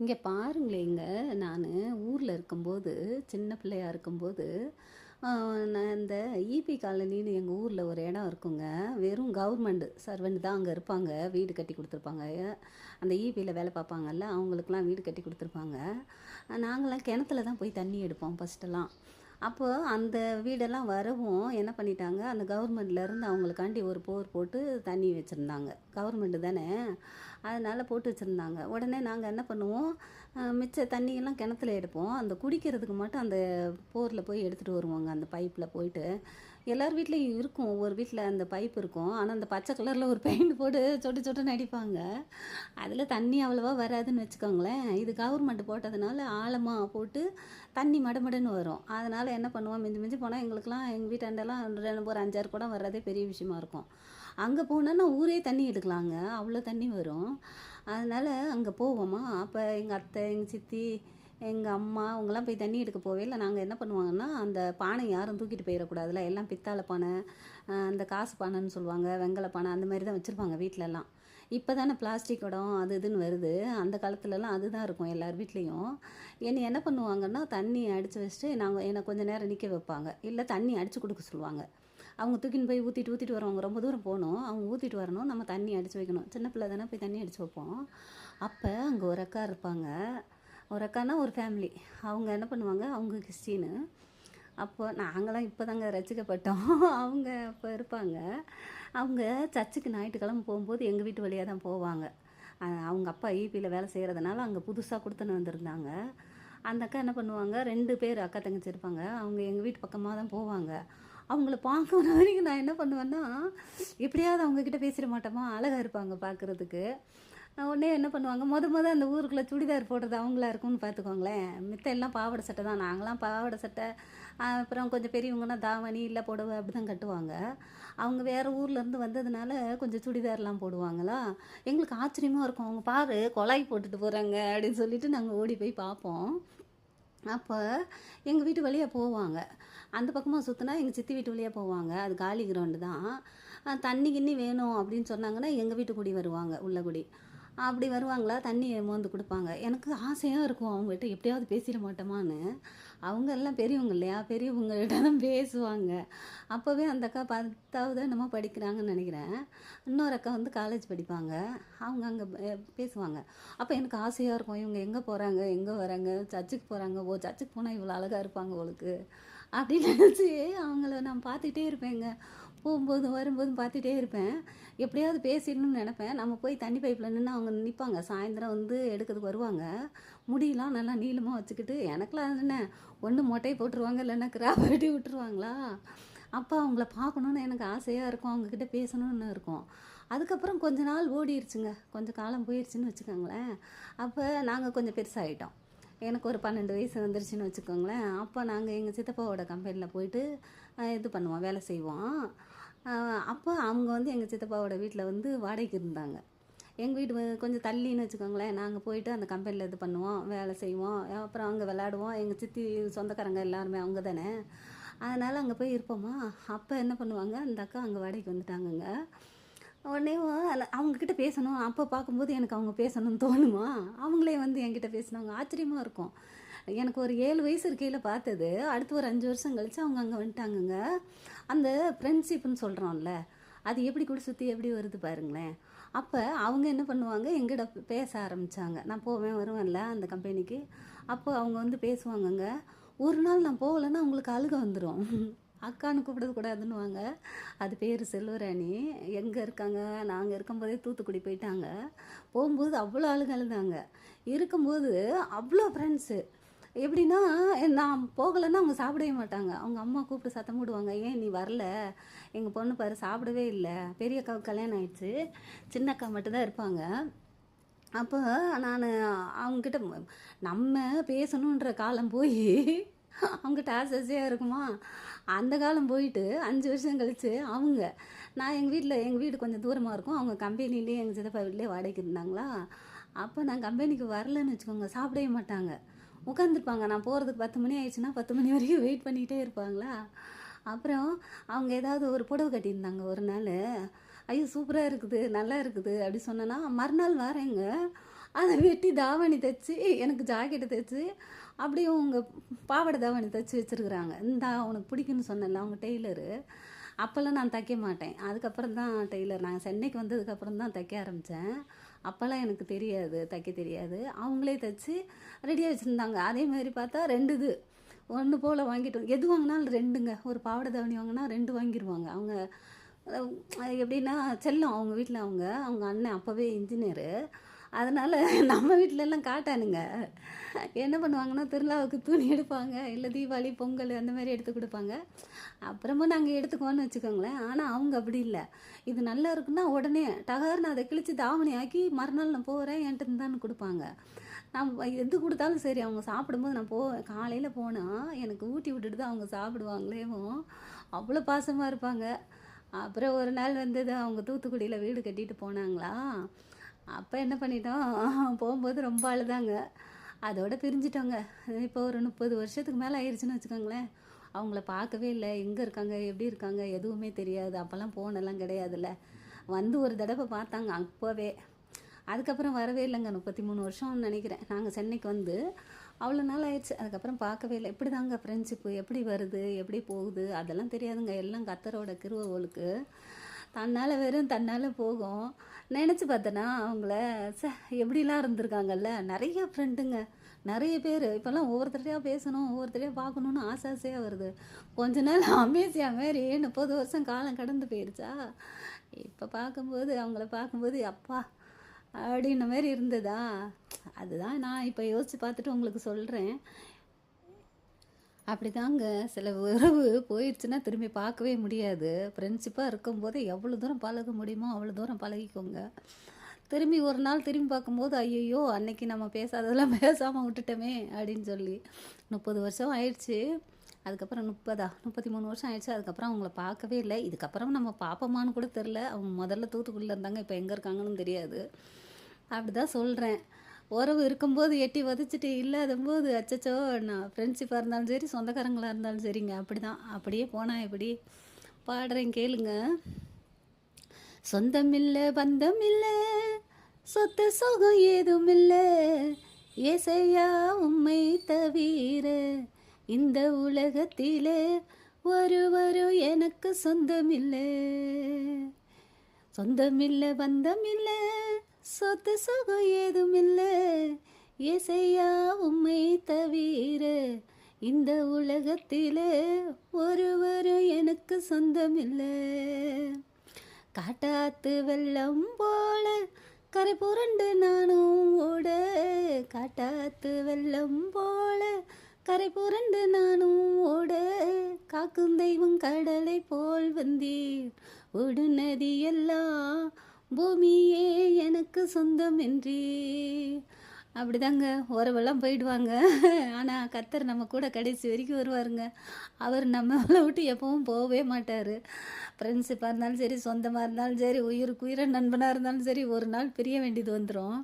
இங்கே பாருங்களேங்க. நான் ஊரில் இருக்கும்போது, சின்ன பிள்ளையா இருக்கும்போது, நான் இந்த ஈபி காலனின்னு எங்கள் ஊரில் ஒரு இடம் இருக்குங்க. வெறும் கவர்மெண்ட் சர்வெண்ட் தான் அங்கே இருப்பாங்க. வீடு கட்டி கொடுத்துருப்பாங்க. அந்த ஈபியில் வேலை பார்ப்பாங்கல்ல, அவங்களுக்குலாம் வீடு கட்டி கொடுத்துருப்பாங்க. நாங்களாம் கிணத்துல தான் போய் தண்ணி எடுப்போம் ஃபஸ்ட்டெல்லாம். அப்போ அந்த வீடெல்லாம் வரவும் என்ன பண்ணிட்டாங்க, அந்த கவர்மெண்ட்லேருந்து அவங்களுக்காண்டி ஒரு போர் போட்டு தண்ணி வச்சுருந்தாங்க. கவர்மெண்ட்டு தானே, அதனால் போட்டு வச்சுருந்தாங்க. உடனே நாங்கள் என்ன பண்ணுவோம், மிச்ச தண்ணியெல்லாம் கிணத்துல எடுப்போம். அந்த குடிக்கிறதுக்கு மட்டும் அந்த போரில் போய் எடுத்துகிட்டு வருவோங்க, அந்த பைப்பில் போயிட்டு. எல்லார் வீட்லேயும் இருக்கும், ஒவ்வொரு வீட்டில் அந்த பைப் இருக்கும். ஆனால் அந்த பச்சை கலரில் ஒரு பெயிண்ட் போட்டு சொட்டு சொட்டுன்னு அடிப்பாங்க. அதில் தண்ணி அவ்வளோவா வராதுன்னு வச்சுக்கோங்களேன். இது கவர்மெண்ட் போட்டதுனால ஆழமாக போட்டு தண்ணி மடமடன்னு வரும். அதனால் என்ன பண்ணுவோம், மிஞ்சி மிஞ்சி போனால் எங்களுக்கெல்லாம் எங்கள் வீட்டாண்டெல்லாம் ஒரு 5-6 குடம் வர்றதே பெரிய விஷயமா இருக்கும். அங்கே போனோன்னா ஊரே தண்ணி எடுக்கலாங்க, அவ்வளோ தண்ணி வரும். அதனால் அங்கே போவோமா, அப்போ எங்கள் அத்தை, எங்கள் சித்தி, எங்கள் அம்மா அவங்கெல்லாம் போய் தண்ணி எடுக்க போவேல. நாங்கள் என்ன பண்ணுவாங்கன்னா, அந்த பானை யாரும் தூக்கிட்டு போயிடக்கூடாதுல, எல்லாம் பித்தளை பானை, அந்த காசு பானைன்னு சொல்லுவாங்க, வெங்கல பானை, அந்த மாதிரி தான் வச்சுருப்பாங்க வீட்டிலலாம். இப்போ தானே பிளாஸ்டிக் குடம் அது இதுன்னு வருது. அந்த காலத்துலலாம் அதுதான் இருக்கும் எல்லார் வீட்லேயும். என்னை என்ன பண்ணுவாங்கன்னா, தண்ணி அடித்து வச்சுட்டு என்னை கொஞ்சம் நேரம் நிற்க வைப்பாங்க, இல்லை தண்ணி அடித்து கொடுக்க சொல்லுவாங்க. அவங்க தூக்கின்னு போய் ஊற்றிட்டு வருவாங்க. ரொம்ப தூரம் போகணும், அவங்க ஊற்றிட்டு வரணும், நம்ம தண்ணி அடித்து வைக்கணும். சின்ன பிள்ளை தானே, போய் தண்ணி அடித்து வைப்போம். அப்போ அங்கே ஒரு அக்கா இருப்பாங்க. ஒரு அக்கானா ஒரு ஃபேமிலி. அவங்க என்ன பண்ணுவாங்க, அவங்க கிறிஸ்டினு. அப்போ நாங்களாம் இப்போ தாங்க ரசிக்கப்பட்டோம். அவங்க அப்போ இருப்பாங்க. அவங்க சர்ச்சுக்கு ஞாயிற்றுக்கிழமை போகும்போது எங்கள் வீட்டு வழியாக தான் போவாங்க. அவங்க அப்பா ஈபியில் வேலை செய்கிறதுனால அங்கே புதுசாக கொடுத்துன்னு வந்திருந்தாங்க. அந்த அக்கா என்ன பண்ணுவாங்க, 2 பேர் அக்கா தங்கச்சி இருப்பாங்க. அவங்க எங்கள் வீட்டு பக்கமாக தான் போவாங்க. அவங்கள பார்க்கற வரைக்கும் நான் என்ன பண்ணுவேன்னா, எப்படியாவது அவங்கக்கிட்ட பேசிட மாட்டோமா, அழகாக இருப்பாங்க பார்க்குறதுக்கு. உடனே என்ன பண்ணுவாங்க, மொதல் அந்த ஊருக்குள்ளே சுடிதார் போடுறது அவங்களா இருக்கும்னு பார்த்துக்கோங்களேன். மித்த எல்லாம் பாவாடை சட்டை தான். நாங்களாம் பாவாடை சட்டை, அப்புறம் கொஞ்சம் பெரியவங்கன்னா தாவணி இல்லை புடவை அப்படி தான் கட்டுவாங்க. அவங்க வேறு ஊர்லேருந்து வந்ததுனால கொஞ்சம் சுடிதார்லாம் போடுவாங்களா. எங்களுக்கு ஆச்சரியமாக இருக்கும், அவங்க பாரு கொலாய் போட்டுட்டு போகிறாங்க அப்படின்னு சொல்லிட்டு நாங்கள் ஓடி போய் பார்ப்போம். அப்போ எங்கள் வீட்டு வழியாக போவாங்க. அந்த பக்கமாக சுற்றினா எங்கள் சித்தி வீட்டு வழியாக போவாங்க. அது காலி கிரவுண்டு தான். தண்ணி கிண்ணி வேணும் அப்படின்னு சொன்னாங்கன்னா எங்கள் வீட்டு குடி வருவாங்க, உள்ள குடி. அப்படி வருவாங்களா, தண்ணி மோந்து கொடுப்பாங்க. எனக்கு ஆசையாக இருக்கும் அவங்ககிட்ட எப்படியாவது பேசிட மாட்டோமான்னு. அவங்க எல்லாம் பெரியவங்க இல்லையா, பெரியவங்கள்ட்ட தான் பேசுவாங்க. அப்போவே அந்த அக்கா 10வது என்னமோ படிக்கிறாங்கன்னு நினைக்கிறேன். இன்னொரு அக்கா வந்து காலேஜ் படிப்பாங்க. அவங்க அங்கே பேசுவாங்க. அப்போ எனக்கு ஆசையாக இருக்கும், இவங்க எங்கே போகிறாங்க, எங்கே வராங்க, சர்ச்சுக்கு போகிறாங்க, ஓ சர்ச்சுக்கு போனால் இவ்வளோ அழகாக இருப்பாங்க அவளுக்கு அப்படின்னு நினச்சி அவங்கள நான் பார்த்துட்டே இருப்பேங்க. போகும்போதும் வரும்போதும் பார்த்துட்டே இருப்பேன். எப்படியாவது பேசிடணும்னு நினப்பேன். நம்ம போய் தண்ணி பைப்பில் நின்று அவங்க நிற்பாங்க. சாயந்தரம் வந்து எடுக்கிறதுக்கு வருவாங்க. முடியெல்லாம் நல்லா நீளமாக வச்சுக்கிட்டு, எனக்கெலாம் என்ன, ஒன்று மொட்டையை போட்டுருவாங்க, இல்லைன்னா கிராப் வெட்டி விட்டுருவாங்களா. அப்போ அவங்கள பார்க்கணுன்னு எனக்கு ஆசையாக இருக்கும், அவங்கக்கிட்ட பேசணுன்னு இருக்கும். அதுக்கப்புறம் கொஞ்ச நாள் ஓடிடுச்சுங்க, கொஞ்சம் காலம் போயிடுச்சுன்னு வச்சுக்கோங்களேன். அப்போ நாங்கள் கொஞ்சம் பெருசாகிட்டோம். எனக்கு ஒரு 12 வயசு வந்துருச்சுன்னு வச்சுக்கோங்களேன். அப்போ நாங்கள் எங்கள் சித்தப்பாவோட கம்பெனியில் போயிட்டு இது பண்ணுவோம், வேலை செய்வோம். அப்போ அவங்க வந்து எங்கள் சித்தப்பாவோட வீட்டில் வந்து வாடகைக்கு இருந்தாங்க. எங்கள் வீடு கொஞ்சம் தள்ளின்னு வச்சுக்கோங்களேன். நாங்கள் போயிட்டு அந்த கம்பெனியில் இது பண்ணுவோம், வேலை செய்வோம், அப்புறம் அங்கே விளாடுவோம். எங்கள் சித்தி சொந்தக்காரங்க எல்லாருமே அவங்க தானே, அதனால் அங்கே போய் இருப்போமா. அப்போ என்ன பண்ணுவாங்க, அந்த அக்கா அங்கே வாடகைக்கு வந்துட்டாங்கங்க. உடனே அவங்கக்கிட்ட பேசணும். அப்போ பார்க்கும்போது எனக்கு அவங்க பேசணும்னு தோணுமா, அவங்களே வந்து என்கிட்ட பேசினாங்க. ஆச்சரியமாக இருக்கும். எனக்கு ஒரு 7 வயசு இருக்கையில் பார்த்தது, அடுத்து ஒரு 5 வருஷம் கழித்து அவங்க அங்கே வந்துட்டாங்கங்க. அந்த ஃப்ரெண்ட்ஷிப்புன்னு சொல்கிறோம்ல, அது எப்படி கூட சுற்றி எப்படி வருது பாருங்களேன். அப்போ அவங்க என்ன பண்ணுவாங்க, எங்கிட்ட பேச ஆரம்பித்தாங்க. நான் போவேன் வருவேன்ல அந்த கம்பெனிக்கு. அப்போ அவங்க வந்து பேசுவாங்கங்க. ஒரு நாள் நான் போகலைன்னா அவங்களுக்கு அழுக வந்துடும். அக்கான்னு கூப்பிடக்கூடாதுன்னுவாங்க. அது பேர் செல்வராணி. எங்கே இருக்காங்க, நாங்கள் இருக்கும்போதே தூத்துக்குடி போயிட்டாங்க. போகும்போது அவ்வளோ அழுதாங்க. இருக்கும்போது அவ்வளோ ஃப்ரெண்ட்ஸு. எப்படின்னா, நான் போகலைன்னா அவங்க சாப்பிடவே மாட்டாங்க. அவங்க அம்மா கூப்பிட்டு சத்தம் போடுவாங்க, ஏன் நீ வரல, எங்கள் பொண்ணு பாரு சாப்பிடவே இல்லை. பெரிய அக்காவுக்கு கல்யாணம் ஆயிடுச்சு, சின்ன அக்கா மட்டும்தான் இருப்பாங்க. அப்போ நான் அவங்கக்கிட்ட நம்ம பேசணுன்ற காலம் போய் அவங்ககிட்ட ஆசையாக இருக்குமா, அந்த காலம் போயிட்டு 5 வருஷம் கழித்து அவங்க, நான் எங்கள் வீடு கொஞ்சம் தூரமாக இருக்கும், அவங்க கம்பெனிலே எங்கள் சித்தப்பா வீட்டிலே வாடகைக்கு இருந்தாங்களா. அப்போ நான் கம்பெனிக்கு வரலன்னு வச்சுக்கோங்க, சாப்பிடவே மாட்டாங்க, உட்காந்துருப்பாங்க. நான் போகிறதுக்கு 10 மணி ஆயிடுச்சுன்னா 10 மணி வரைக்கும் வெயிட் பண்ணிகிட்டே இருப்பாங்களா. அப்புறம் அவங்க ஏதாவது ஒரு புடவை கட்டியிருந்தாங்க ஒரு நாள், ஐயோ சூப்பராக இருக்குது, நல்லா இருக்குது அப்படி சொன்னேன்னா, மறுநாள் வரேங்க, அதை வெட்டி தாவணி தைச்சி எனக்கு ஜாக்கெட்டு தைச்சி அப்படியே உங்க பாவாடை தாவணி தைச்சி வச்சுருக்குறாங்க. இந்தா உனக்கு பிடிக்குன்னு சொன்னேன்ல அவங்க டெய்லரு. அப்போல்லாம் நான் தைக்க மாட்டேன். அதுக்கப்புறம் தான் டெய்லர் நான் சென்னைக்கு வந்ததுக்கப்புறம் தான் தைக்க ஆரம்பித்தேன். அப்போல்லாம் எனக்கு தெரியாது, தைக்க தெரியாது. அவங்களே தைச்சி ரெடியாக வச்சுருந்தாங்க. அதே மாதிரி பார்த்தா 2 இது ஒன்று போல் வாங்கிட்டு எது வாங்கினாலும் 2ங்க. ஒரு பாவாடை தாவணி வாங்கினா 2 வாங்கிடுவாங்க. அவங்க எப்படின்னா செல்லம் அவங்க வீட்டில் அவங்க அண்ணன் அப்போவே இன்ஜினியரு. அதனால் நம்ம வீட்டிலலாம் காட்டானுங்க. என்ன பண்ணுவாங்கன்னா திருவிழாவுக்கு துணி எடுப்பாங்க, இல்லை தீபாவளி பொங்கல் அந்த மாதிரி எடுத்து கொடுப்பாங்க. அப்புறமா நாங்கள் எடுத்துக்குவோன்னு வச்சுக்கோங்களேன். ஆனால் அவங்க அப்படி இல்லை. இது நல்லா இருக்குன்னா உடனே டகர்னு அதை கிழிச்சு தாவணி ஆக்கி மறுநாள் நான் போகிறேன் என்கிட்ட இருந்தான்னு கொடுப்பாங்க. நான் எது கொடுத்தாலும் சரி அவங்க சாப்பிடும்போது நான் காலையில் போனால் எனக்கு ஊட்டி விட்டுட்டு தான் அவங்க சாப்பிடுவாங்களேமோ, அவ்வளோ பாசமாக இருப்பாங்க. அப்புறம் ஒரு நாள் வந்தது அவங்க தூத்துக்குடியில் வீடு கட்டிட்டு போனாங்களா. அப்போ என்ன பண்ணிட்டோம் போகும்போது ரொம்ப அழுதாங்க. அதோட பிரிஞ்சிட்டோங்க. இப்போ ஒரு 30 வருஷத்துக்கு மேலே ஆயிடுச்சுன்னு வச்சுக்கோங்களேன். அவங்கள பார்க்கவே இல்லை. எங்கே இருக்காங்க எப்படி இருக்காங்க எதுவுமே தெரியாது. அப்போல்லாம் ஃபோனெல்லாம் கிடையாதுல்ல. வந்து ஒரு தடவை பார்த்தாங்க அப்போவே. அதுக்கப்புறம் வரவே இல்லைங்க. 33 வருஷம்னு நினைக்கிறேன் நாங்கள் சென்னைக்கு வந்து. அவ்வளோ நாள் ஆயிடுச்சு. அதுக்கப்புறம் பார்க்கவே இல்லை. எப்படி தாங்க ஃப்ரெண்ட்ஷிப்பு எப்படி வருது எப்படி போகுது அதெல்லாம் தெரியாதுங்க. எல்லாம் கர்த்தரோட கிருபைகளுக்கு தன்னால் போகும். நினச்சி பார்த்தேன்னா அவங்கள எப்படிலாம் இருந்திருக்காங்கல்ல. நிறைய ஃப்ரெண்டுங்க, நிறைய பேர். இப்போல்லாம் ஒவ்வொருத்தரையாக பேசணும் ஒவ்வொருத்தரையாக பார்க்கணுன்னு ஆசையாக வருது. கொஞ்ச நாள் அமேசியாக மாரி 30 வருஷம் காலம் கடந்து போயிடுச்சா. இப்போ அவங்கள பார்க்கும்போது அப்பா அப்படின்ன மாதிரி இருந்ததா. அதுதான் நான் இப்போ யோசித்து பார்த்துட்டு உங்களுக்கு சொல்கிறேன். அப்படிதாங்க சில உறவு போயிடுச்சுன்னா திரும்பி பார்க்கவே முடியாது. ஃப்ரெண்ட்ஷிப்பாக இருக்கும்போது எவ்வளோ தூரம் பழக முடியுமோ அவ்வளோ தூரம் பழகிக்கோங்க. திரும்பி ஒரு நாள் திரும்பி பார்க்கும்போது ஐயையோ அன்னைக்கு நம்ம பேசாததெல்லாம் பேசாமல் விட்டுட்டோமே அப்படின்னு சொல்லி. 30 வருஷம் ஆயிடுச்சு. அதுக்கப்புறம் 33 வருஷம் ஆயிடுச்சு. அதுக்கப்புறம் அவங்கள பார்க்கவே இல்லை. இதுக்கப்புறம் நம்ம பார்ப்போமான்னு கூட தெரில. அவங்க முதல்ல தூத்துக்குடியில் இருந்தாங்க, இப்போ எங்கே இருக்காங்கன்னு தெரியாது. அப்படி தான் சொல்கிறேன். உறவு இருக்கும்போது எட்டி வதச்சிட்டு இல்லாதம்போது அச்சச்சோ. நான் ஃப்ரெண்ட்ஷிப்பாக இருந்தாலும் சரி சொந்தக்காரங்களாக இருந்தாலும் சரிங்க அப்படிதான். அப்படியே போனால் எப்படி பாடுறேன் கேளுங்க. சொந்தம் இல்லை பந்தம் இல்லை சொத்து சுகம் ஏதும் இல்லை ஏசையா உம்மை தவிர இந்த உலகத்திலே ஒருவரும் எனக்கு சொந்தமில்லை. சொந்தமில்லை பந்தம் இல்லை சொத்து சுகம் ஏதும் இல்லை ஏசையா உம்மை தவிர இந்த உலகத்திலே ஒருவரும் எனக்கு சொந்தமில்லை. காட்டாத்து வெள்ளம் போல கரை புரண்டு நானும் ஓட, காட்டாத்து வெள்ளம் போல கரை புரண்டு நானும் ஓட, காக்கும் தெய்வம் கடலை போல் வந்தீர் ஓடு நதி எல்லாம் பூமியே எனக்கு சொந்தம் என்றே. அப்படிதாங்க உறவெல்லாம் போயிடுவாங்க. ஆனால் கர்த்தர் நம்ம கூட கடைசி வரைக்கும் வருவாருங்க. அவர் நம்மளை விட்டு எப்பவும் போகவே மாட்டார். ஃப்ரெண்ட்ஷிப்பாக இருந்தாலும் சரி சொந்தமாக இருந்தாலும் சரி உயிருக்கு உயிரை நண்பனாக இருந்தாலும் சரி ஒரு நாள் பிரிய வேண்டியது வந்துடும்.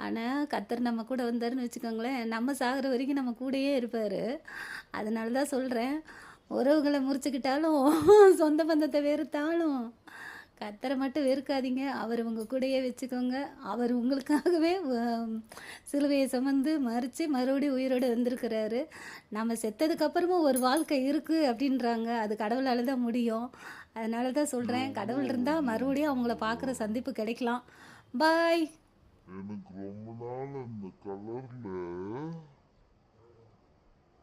ஆனால் கர்த்தர் நம்ம கூட வந்தாருன்னு வச்சுக்கோங்களேன், நம்ம சாகிற வரைக்கும் நம்ம கூடயே இருப்பார். அதனால தான் சொல்கிறேன், உறவுகளை முறிச்சுக்கிட்டாலும் சொந்த பந்தத்தை வெறுத்தாலும் கர்த்தரை மட்டும் வெறுக்காதீங்க. அவர் உங்கள் கூடயே வச்சுக்கோங்க. அவர் உங்களுக்காகவே சிலுவையை சுமந்து மறித்து மறுபடியும் உயிரோடு வந்திருக்கிறாரு. நம்ம செத்ததுக்கப்புறமும் ஒரு வாழ்க்கை இருக்குது அப்படின்றாங்க. அது கடவுளால் தான் முடியும். அதனால தான் சொல்கிறேன், கடவுள் இருந்தால் மறுபடியும் அவங்கள பார்க்குற சந்திப்பு கிடைக்கலாம். பாய். எனக்கு ரொம்ப நாள் அந்த கலர்ல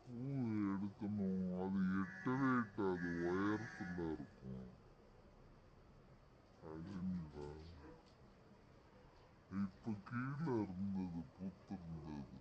பூ எடுக்கணும். அது எட்டவே எட்டாது, உயரத்துல இருக்கும். அப்படிங்களா? இப்ப கீழே இருந்தது பூத்து இருந்தது.